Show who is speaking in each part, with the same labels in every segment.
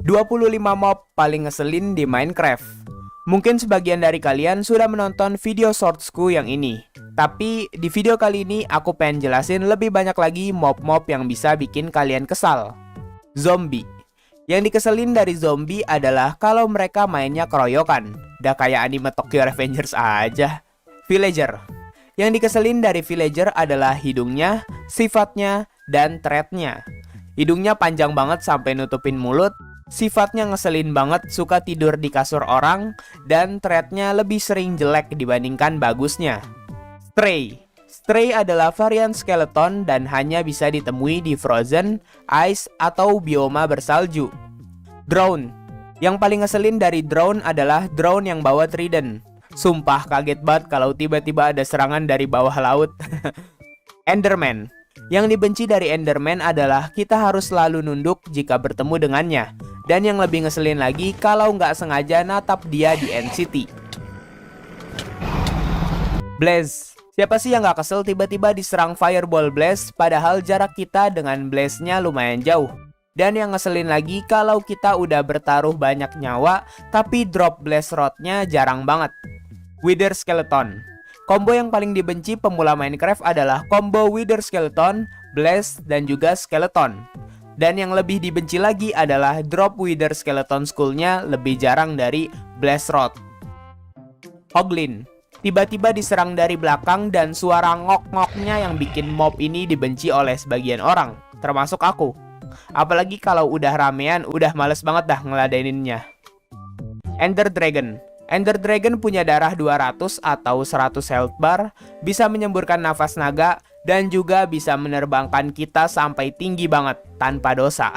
Speaker 1: 25 mob paling ngeselin di Minecraft. Mungkin sebagian dari kalian sudah menonton video shortsku yang ini. Tapi di video kali ini aku pengen jelasin lebih banyak lagi mob-mob yang bisa bikin kalian kesal. Zombie. Yang dikeselin dari zombie adalah kalau mereka mainnya keroyokan. Dah kayak anime Tokyo Revengers aja. Villager. Yang dikeselin dari villager adalah hidungnya, sifatnya, dan threadnya. Hidungnya panjang banget sampai nutupin mulut. Sifatnya ngeselin banget, suka tidur di kasur orang, dan threadnya lebih sering jelek dibandingkan bagusnya. Stray. Stray adalah varian skeleton dan hanya bisa ditemui di frozen, ice, atau bioma bersalju. Drone. Yang paling ngeselin dari drone adalah drone yang bawa trident. Sumpah kaget banget kalau tiba-tiba ada serangan dari bawah laut. Enderman. Yang dibenci dari Enderman adalah kita harus selalu nunduk jika bertemu dengannya. Dan yang lebih ngeselin lagi kalau nggak sengaja natap dia di NCT. Blaze. Siapa sih yang nggak kesel tiba-tiba diserang Fireball Blaze padahal jarak kita dengan Blaze-nya lumayan jauh. Dan yang ngeselin lagi kalau kita udah bertaruh banyak nyawa tapi drop Blaze Rod-nya jarang banget. Wither Skeleton. Combo yang paling dibenci pemula Minecraft adalah combo Wither Skeleton, Blaze, dan juga Skeleton. Dan yang lebih dibenci lagi adalah drop Wither Skeleton Skull-nya lebih jarang dari Blaze Rod. Hoglin. Tiba-tiba diserang dari belakang dan suara ngok-ngoknya yang bikin mob ini dibenci oleh sebagian orang, termasuk aku. Apalagi kalau udah ramean, udah males banget dah ngeladeninnya. Ender Dragon. Ender Dragon punya darah 200 atau 100 health bar, bisa menyemburkan nafas naga, dan juga bisa menerbangkan kita sampai tinggi banget, tanpa dosa.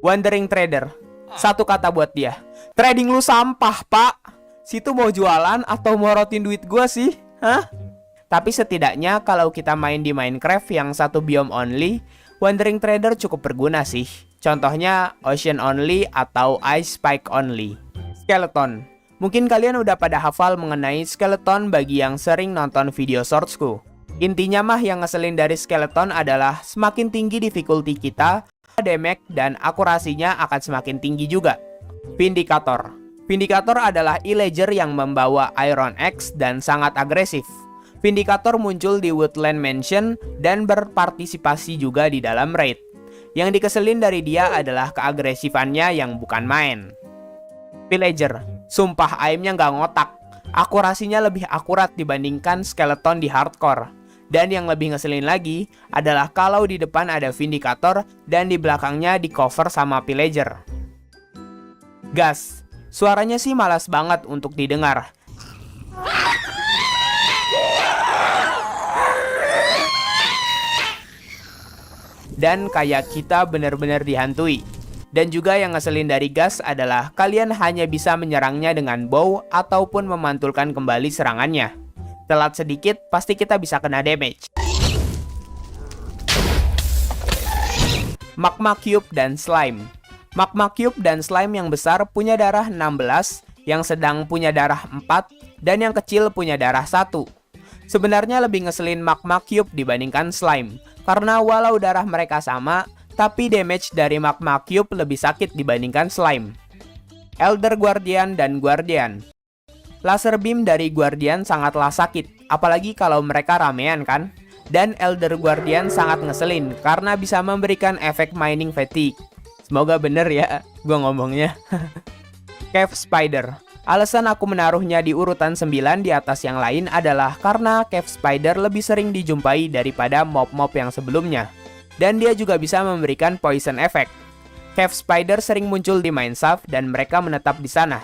Speaker 1: Wandering Trader. Satu kata buat dia. Trading lu sampah, pak. Situ mau jualan atau mau rotin duit gua sih? Hah? Tapi setidaknya kalau kita main di Minecraft yang satu biome only, Wandering Trader cukup berguna sih. Contohnya Ocean Only atau Ice Spike Only. Skeleton. Mungkin kalian udah pada hafal mengenai skeleton bagi yang sering nonton video shortsku. Intinya mah yang ngeselin dari skeleton adalah semakin tinggi difficulty kita, damage dan akurasinya akan semakin tinggi juga. Vindicator. Vindicator adalah illager yang membawa Iron Axe dan sangat agresif. Vindicator muncul di Woodland Mansion dan berpartisipasi juga di dalam raid. Yang dikeselin dari dia adalah keagresifannya yang bukan main. Villager. Sumpah aimnya nggak ngotak. Akurasinya lebih akurat dibandingkan skeleton di hardcore. Dan yang lebih ngeselin lagi adalah kalau di depan ada Vindicator dan di belakangnya di cover sama Villager. Gas. Suaranya sih malas banget untuk didengar. Dan kayak kita benar-benar dihantui. Dan juga yang ngeselin dari gas adalah kalian hanya bisa menyerangnya dengan bow ataupun memantulkan kembali serangannya. Telat sedikit pasti kita bisa kena damage. Magma Cube dan Slime. Magma Cube dan Slime yang besar punya darah 16, yang sedang punya darah 4, dan yang kecil punya darah 1. Sebenarnya lebih ngeselin Magma Cube dibandingkan Slime, karena walau darah mereka sama, tapi damage dari Magma Cube lebih sakit dibandingkan Slime. Elder Guardian dan Guardian. Laser beam dari Guardian sangatlah sakit, apalagi kalau mereka ramean kan? Dan Elder Guardian sangat ngeselin karena bisa memberikan efek mining fatigue. Semoga bener ya gue ngomongnya. Cave Spider. Alasan aku menaruhnya di urutan 9 di atas yang lain adalah karena Cave Spider lebih sering dijumpai daripada mob-mob yang sebelumnya. Dan dia juga bisa memberikan poison effect. Cave Spider sering muncul di Mineshaft dan mereka menetap di sana.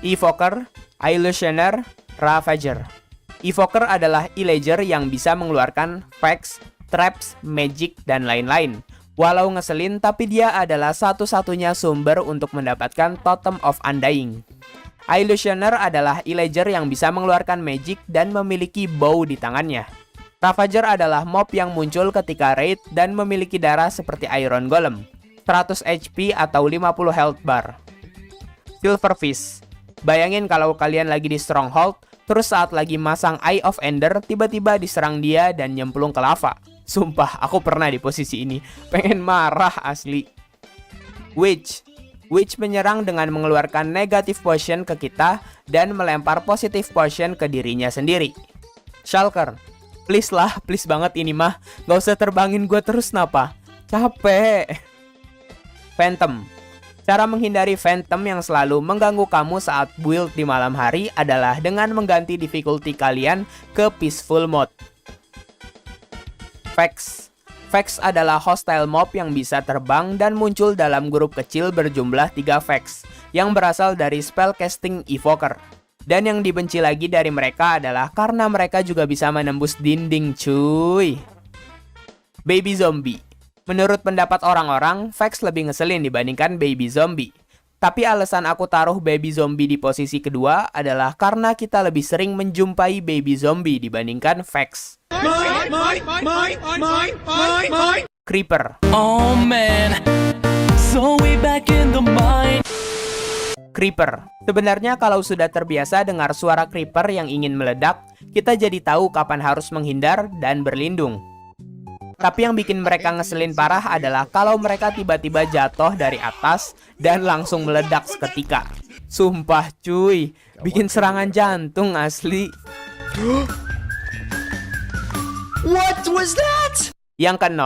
Speaker 1: Evoker, Illusioner, Ravager. Evoker adalah illager yang bisa mengeluarkan facts, traps, magic, dan lain-lain. Walau ngeselin, tapi dia adalah satu-satunya sumber untuk mendapatkan Totem of Undying. Illusioner adalah illager yang bisa mengeluarkan magic dan memiliki bow di tangannya. Ravager adalah mob yang muncul ketika raid dan memiliki darah seperti Iron Golem, 100 HP atau 50 health bar. Silverfish. Bayangin kalau kalian lagi di stronghold, terus saat lagi masang Eye of Ender, tiba-tiba diserang dia dan nyemplung ke lava. Sumpah, aku pernah di posisi ini. Pengen marah asli. Which menyerang dengan mengeluarkan negative potion ke kita dan melempar positive potion ke dirinya sendiri. Shulker, please lah, please banget ini mah. Gak usah terbangin gue terus napa. Capek. Phantom. Cara menghindari Phantom yang selalu mengganggu kamu saat build di malam hari adalah dengan mengganti difficulty kalian ke peaceful mode. Vex adalah hostile mob yang bisa terbang dan muncul dalam grup kecil berjumlah 3 Vex yang berasal dari spellcasting Evoker. Dan yang dibenci lagi dari mereka adalah karena mereka juga bisa menembus dinding cuy. Baby Zombie. Menurut pendapat orang-orang, Vex lebih ngeselin dibandingkan Baby Zombie. Tapi alasan aku taruh Baby Zombie di posisi kedua adalah karena kita lebih sering menjumpai Baby Zombie dibandingkan Vex. Creeper.
Speaker 2: Oh man, so we back in the mind.
Speaker 1: Creeper. Sebenarnya kalau sudah terbiasa dengar suara creeper yang ingin meledak, kita jadi tahu kapan harus menghindar dan berlindung. Tapi yang bikin mereka ngeselin parah adalah kalau mereka tiba-tiba jatuh dari atas dan langsung meledak seketika. Sumpah cuy, bikin serangan jantung asli.
Speaker 2: What was that?
Speaker 1: Yang ke-0,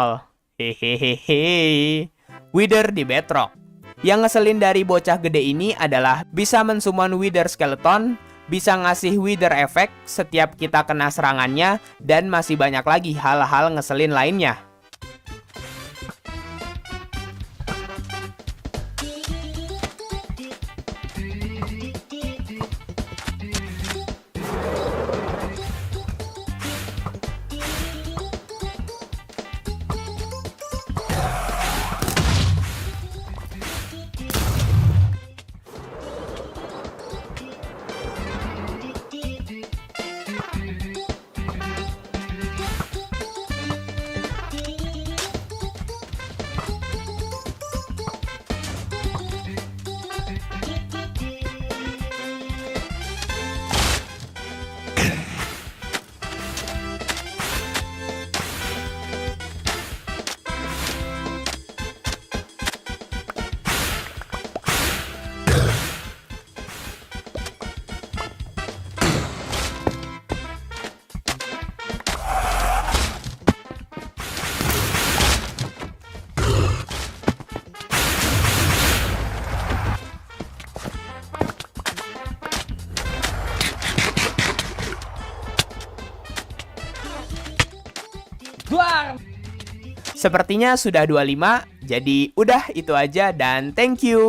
Speaker 1: hehehehe, Wither di Bedrock. Yang ngeselin dari bocah gede ini adalah bisa mensummon Wither Skeleton, bisa ngasih Wither efek setiap kita kena serangannya, dan masih banyak lagi hal-hal ngeselin lainnya. Sepertinya sudah 25, jadi udah itu aja dan thank you.